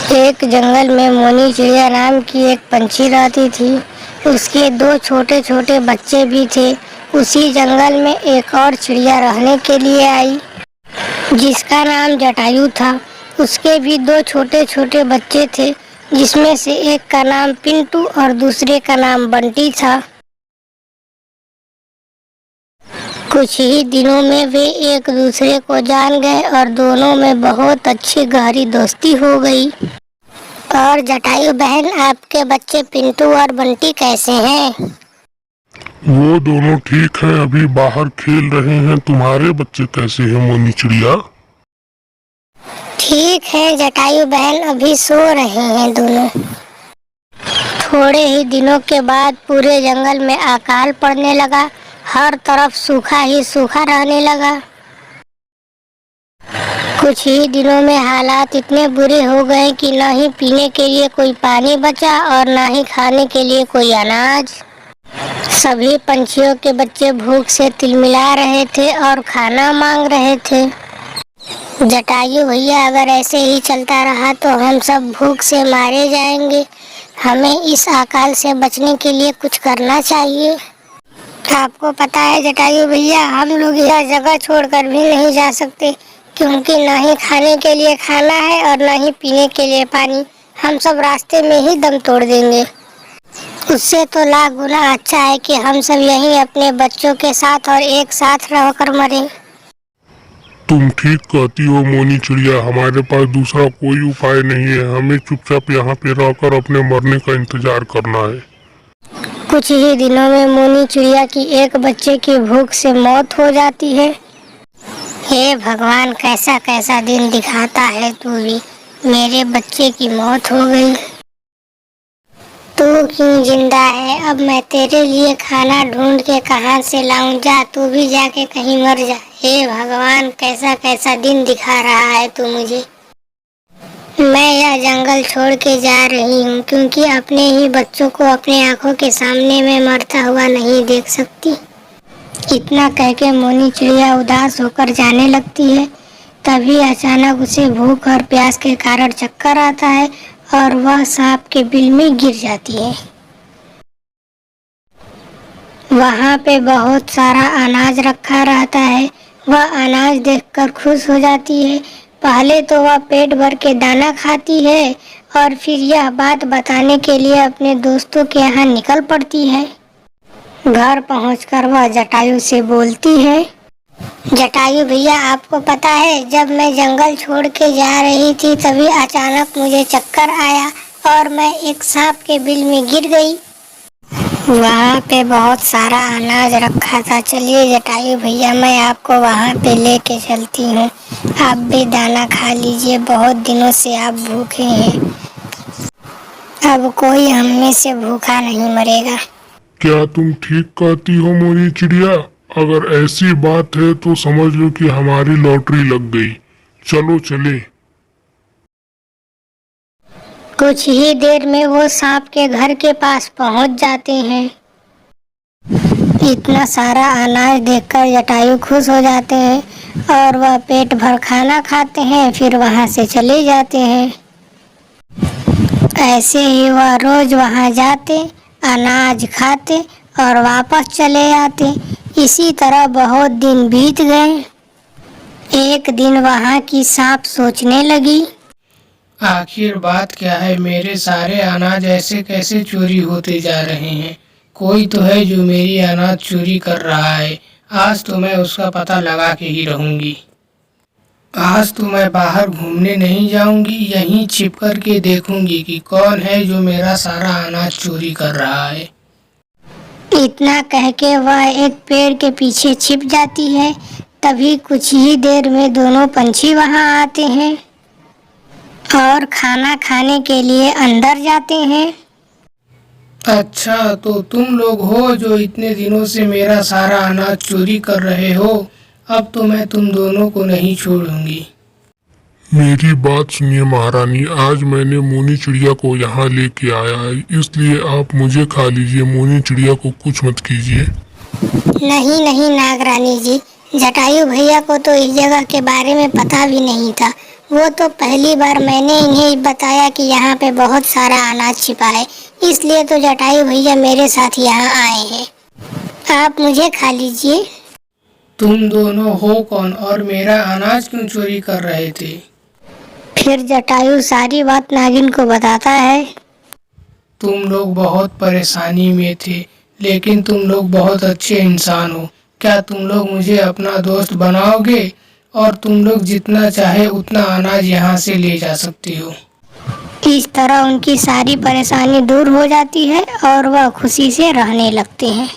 एक जंगल में मोनी चिड़िया नाम की एक पंछी रहती थी। उसके दो छोटे छोटे बच्चे भी थे। उसी जंगल में एक और चिड़िया रहने के लिए आई जिसका नाम जटायु था। उसके भी दो छोटे छोटे बच्चे थे, जिसमें से एक का नाम पिंटू और दूसरे का नाम बंटी था। कुछ ही दिनों में वे एक दूसरे को जान गए और दोनों में बहुत अच्छी गहरी दोस्ती हो गई। और जटायु बहन, आपके बच्चे पिंटू और बंटी कैसे हैं? वो दोनों ठीक हैं, अभी बाहर खेल रहे हैं। तुम्हारे बच्चे कैसे हैं मोनी चिड़िया? ठीक है जटायु बहन, अभी सो रहे हैं दोनों। थोड़े ही दिनों के बाद पूरे जंगल में अकाल पड़ने लगा। हर तरफ सूखा ही सूखा रहने लगा। कुछ ही दिनों में हालात इतने बुरे हो गए कि न ही पीने के लिए कोई पानी बचा और न ही खाने के लिए कोई अनाज। सभी पंछियों के बच्चे भूख से तिलमिला रहे थे और खाना मांग रहे थे। जटायु भैया, अगर ऐसे ही चलता रहा तो हम सब भूख से मारे जाएंगे। हमें इस अकाल से बचने के लिए कुछ करना चाहिए। आपको पता है जटायु भैया, हम लोग यह जगह छोड़कर भी नहीं जा सकते, क्योंकि न ही खाने के लिए खाना है और न ही पीने के लिए पानी। हम सब रास्ते में ही दम तोड़ देंगे। उससे तो लाख गुना अच्छा है कि हम सब यहीं अपने बच्चों के साथ और एक साथ रहकर मरें। तुम ठीक कहती हो मोनी चिड़िया, हमारे पास दूसरा कोई उपाय नहीं है। हमें चुपचाप यहाँ पे रहकर अपने मरने का इंतजार करना है। कुछ ही दिनों में मोनी चिड़िया की एक बच्चे की भूख से मौत हो जाती है। हे भगवान, कैसा कैसा दिन दिखाता है तू भी। मेरे बच्चे की मौत हो गई। तू क्यों जिंदा है? अब मैं तेरे लिए खाना ढूंढ के कहां से लाऊं? जा, तू भी जाके कहीं मर जा। हे भगवान, कैसा कैसा दिन दिखा रहा है तू मुझे। मैं यह जंगल छोड़ के जा रही हूँ, क्योंकि अपने ही बच्चों को अपने आंखों के सामने मैं मरता हुआ नहीं देख सकती। इतना कह के मोनी चिड़िया उदास होकर जाने लगती है। तभी अचानक उसे भूख और प्यास के कारण चक्कर आता है और वह सांप के बिल में गिर जाती है। वहाँ पे बहुत सारा अनाज रखा रहता है। वह अनाज देखकर खुश हो जाती है। पहले तो वह पेट भर के दाना खाती है और फिर यह बात बताने के लिए अपने दोस्तों के यहाँ निकल पड़ती है। घर पहुंचकर वह जटायु से बोलती है, जटायु भैया, आपको पता है, जब मैं जंगल छोड़ के जा रही थी तभी अचानक मुझे चक्कर आया और मैं एक सांप के बिल में गिर गई। वहाँ पे बहुत सारा अनाज रखा था। चलिए जटायु भैया, मैं आपको वहाँ पे लेके चलती हूँ। आप भी दाना खा लीजिए, बहुत दिनों से आप भूखे हैं। अब कोई हम में से भूखा नहीं मरेगा। क्या तुम ठीक कहती हो मोनी चिड़िया? अगर ऐसी बात है तो समझ लो कि हमारी लॉटरी लग गई। चलो चले। कुछ ही देर में वो सांप के घर के पास पहुंच जाते हैं। इतना सारा अनाज देखकर जटायु खुश हो जाते हैं और वह पेट भर खाना खाते हैं, फिर वहां से चले जाते हैं। ऐसे ही वह रोज वहां जाते, अनाज खाते और वापस चले आते। इसी तरह बहुत दिन बीत गए। एक दिन वहां की सांप सोचने लगी, आखिर बात क्या है? मेरे सारे अनाज ऐसे कैसे चोरी होते जा रहे हैं? कोई तो है जो मेरी अनाज चोरी कर रहा है। आज तो मैं उसका पता लगा के ही रहूंगी। आज तो मैं बाहर घूमने नहीं जाऊंगी, यहीं छिप कर के देखूंगी कि कौन है जो मेरा सारा अनाज चोरी कर रहा है। इतना कह के वह एक पेड़ के पीछे छिप जाती है। तभी कुछ ही देर में दोनों पंछी वहां आते हैं और खाना खाने के लिए अंदर जाते हैं। अच्छा, तो तुम लोग हो जो इतने दिनों से मेरा सारा अनाज चोरी कर रहे हो। अब तो मैं तुम दोनों को नहीं छोड़ूंगी। मेरी बात सुनिए महारानी, आज मैंने मोनी चिड़िया को यहाँ लेके आया है, इसलिए आप मुझे खा लीजिए। मोनी चिड़िया को कुछ मत कीजिए। नहीं नहीं नागरानी जी, जटायु भैया को तो इस जगह के बारे में पता भी नहीं था। वो तो पहली बार मैंने इन्हें बताया कि यहाँ पे बहुत सारा अनाज छिपा है, इसलिए तो जटायु भैया मेरे साथ यहाँ आए हैं। आप मुझे खा लीजिए। तुम दोनों हो कौन और मेरा अनाज क्यों चोरी कर रहे थे? फिर जटायु सारी बात नागिन को बताता है। तुम लोग बहुत परेशानी में थे, लेकिन तुम लोग बहुत अच्छे इंसान हो। क्या तुम लोग मुझे अपना दोस्त बनाओगे? और तुम लोग जितना चाहे उतना अनाज यहाँ से ले जा सकते हो। इस तरह उनकी सारी परेशानी दूर हो जाती है और वह खुशी से रहने लगते हैं।